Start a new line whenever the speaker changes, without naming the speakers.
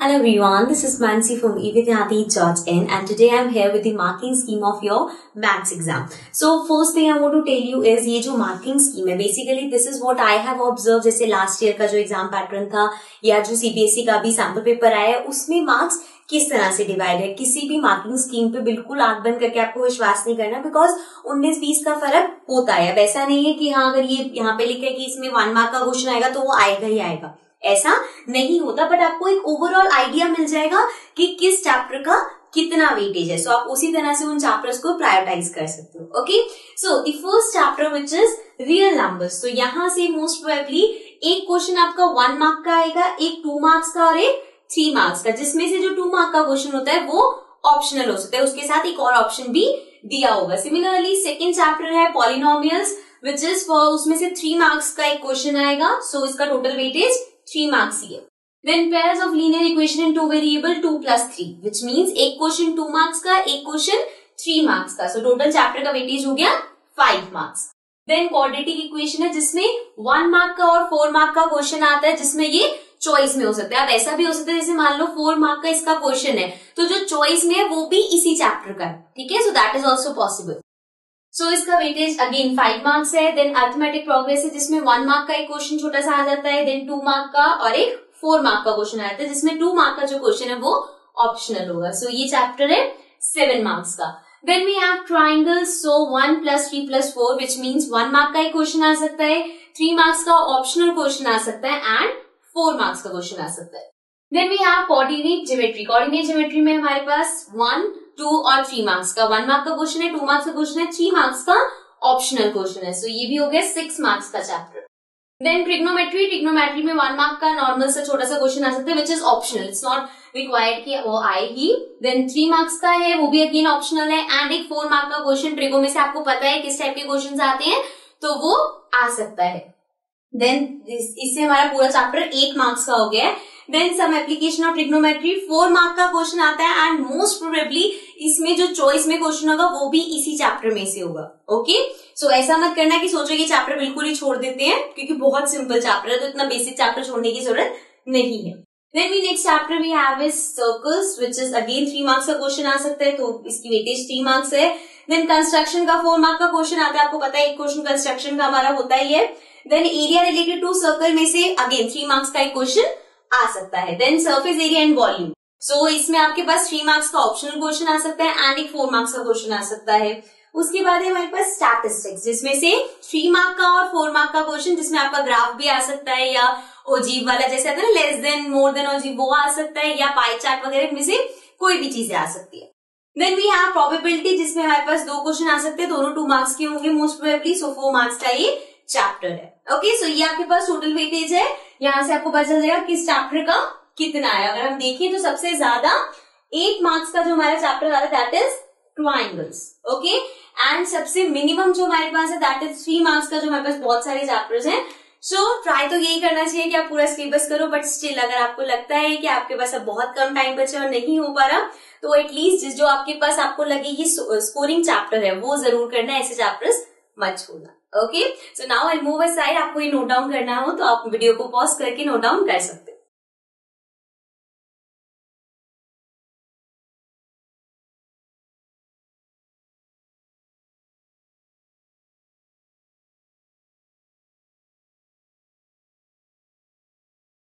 Hello everyone, this is Mansi from evidyati.in and today I am here with the marking scheme of your maths exam. So first thing I want to tell you is ये जो marking scheme है basically this is what I have observed. जैसे last year का जो exam pattern था या जो CBSE का भी sample paper आया है उसमें marks किस तरह से डिवाइड है. किसी भी मार्किंग स्कीम पे बिल्कुल आंख बंद करके आपको विश्वास नहीं करना बिकॉज 19-20 का फर्क होता है. वैसा नहीं है कि हाँ अगर ये यहाँ पे लिखा है कि इसमें 1 मार्क का क्वेश्चन आएगा तो वो आएगा ही आएगा, ऐसा नहीं होता. बट आपको एक ओवरऑल आइडिया मिल जाएगा कि किस चैप्टर का कितना वेटेज है. सो आप उसी तरह से उन चैप्टर्स को प्रायोरिटाइज कर सकते हो. Okay, so the first chapter which is real numbers. तो यहाँ से मोस्ट प्रोबेबली एक क्वेश्चन आपका 1 मार्क का आएगा, एक 2 मार्क्स का और एक 3 मार्क्स का, जिसमें से जो 2 मार्क का क्वेश्चन होता है वो ऑप्शनल हो सकता है, उसके साथ एक और ऑप्शन भी दिया होगा. सिमिलरली सेकेंड चैप्टर है पॉलिनोमियल्स विच इज फॉर, उसमें से 3 मार्क्स का एक क्वेश्चन आएगा. सो इसका टोटल वेटेज 3 मार्क्स ही है. Then pairs of linear equation in 2 variable 2 plus 3 which means एक क्वेश्चन 2 मार्क्स का, एक क्वेश्चन 3 मार्क्स का. सो टोटल चैप्टर का वेटेज हो गया 5 मार्क्स. देन क्वाड्रेटिक इक्वेशन है जिसमें 1 मार्क का और 4 मार्क का क्वेश्चन आता है, जिसमें ये चॉइस में हो सकता है. अब ऐसा भी हो सकता है जैसे मान लो 4 मार्क का इसका क्वेश्चन है तो जो चॉइस में है वो भी इसी चैप्टर का है. ठीक है, so that is also possible. So इसका वेटेज अगेन 5 मार्क्स है. देन अर्थमेटिक प्रोग्रेस है जिसमें 1 मार्क का एक क्वेश्चन छोटा सा आ जाता है, देन 2 मार्क का और एक 4 मार्क का क्वेश्चन आता है, जिसमें 2 मार्क का जो क्वेश्चन है वो ऑप्शनल होगा. सो ये चैप्टर है 7 मार्क्स का. Then we have triangles. So 1 + 3 + 4 which means 1 mark का एक क्वेश्चन आ सकता है, 3 मार्क्स का ऑप्शनल क्वेश्चन आ सकता है एंड 4 मार्क्स का क्वेश्चन आ सकता है. Then we have coordinate geometry. Coordinate geometry में हमारे पास 1, 2 और 3 मार्क्स का 1 मार्क का क्वेश्चन है, 2 मार्क्स का क्वेश्चन है, 3 मार्क्स का ऑप्शनल क्वेश्चन है. सो ये भी हो गया 6 मार्क्स का चैप्टर. Then trigonometry. ट्रिग्नोमेट्री में 1 मार्क का नॉर्मल से छोटा सा क्वेश्चन आ सकता है which is optional, it's not required कि वो आए ही. देन 3 मार्क्स का है, वो भी अगेन ऑप्शनल है एंड एक 4 मार्क का क्वेश्चन ट्रिगो में से आपको पता है किस टाइप के क्वेश्चन आते हैं तो वो आ सकता है. देन इससे हमारा पूरा चैप्टर 8 मार्क्स का हो गया है. Then some application of trigonometry 4 mark का क्वेश्चन आता है एंड मोस्ट प्रोबेबली इसमें जो चॉइस में क्वेश्चन होगा वो भी इसी चैप्टर में से होगा. ओके, सो ऐसा मत करना कि सोचो कि चैप्टर बिल्कुल ही छोड़ देते हैं क्योंकि बहुत सिंपल चैप्टर है तो इतना बेसिक चैप्टर छोड़ने की जरूरत नहीं है. Then we next chapter we have is circles which is again 3 marks का क्वेश्चन आ सकता है तो इसकी वेटेज 3 मार्क्स है. देन कंस्ट्रक्शन का 4 मार्क का क्वेश्चन आता है, आपको पता है एक क्वेश्चन कंस्ट्रक्शन का हमारा होता ही है. Then area related to circle में से अगेन 3 मार्क्स का एक क्वेश्चन आ सकता है. Then surface area and volume. So इसमें आपके पास 3 मार्क्स का ऑप्शनल क्वेश्चन आ सकता है एंड एक 4 मार्क्स का क्वेश्चन आ सकता है. उसके बाद है हमारे पास स्टैटिस्टिक्स जिसमें से 3 मार्क का और 4 मार्क का क्वेश्चन जिसमें आपका ग्राफ भी आ सकता है या ओजीव वाला जैसे आता है ना less than more than ogive वो आ सकता है या पाई चार्ट वगैरह में से कोई भी चीजें आ सकती है. देन वी हैव प्रोबेबिलिटी जिसमें हमारे पास 2 क्वेश्चन आ सकते हैं, दोनों 2 मार्क्स के होंगे मोस्ट प्रोबेबली. सो 4 मार्क्स का ये चैप्टर है. ओके, सो ये आपके पास टोटल वेटेज है. यहाँ से आपको पता चल जाएगा किस चैप्टर का कितना है. अगर हम देखें तो सबसे ज्यादा 8 मार्क्स का जो हमारा चैप्टर आ रहा है that is triangles. Okay, and सबसे मिनिमम जो हमारे पास है दैट इज 3 मार्क्स का जो हमारे पास बहुत सारे चैप्टर्स हैं. सो ट्राई तो यही करना चाहिए कि आप पूरा सिलेबस करो, बट स्टिल अगर आपको लगता है कि आपके पास अब बहुत कम टाइम बचा और नहीं हो पा रहा तो एटलीस्ट जो आपके पास आपको लगे ये स्कोरिंग चैप्टर है वो जरूर करना है, ऐसे चैप्टर्स मत छोड़ना. Okay, so now I move aside. आपको ये नोट डाउन करना हो तो आप वीडियो को पॉज करके नोट डाउन कर सकते हैं.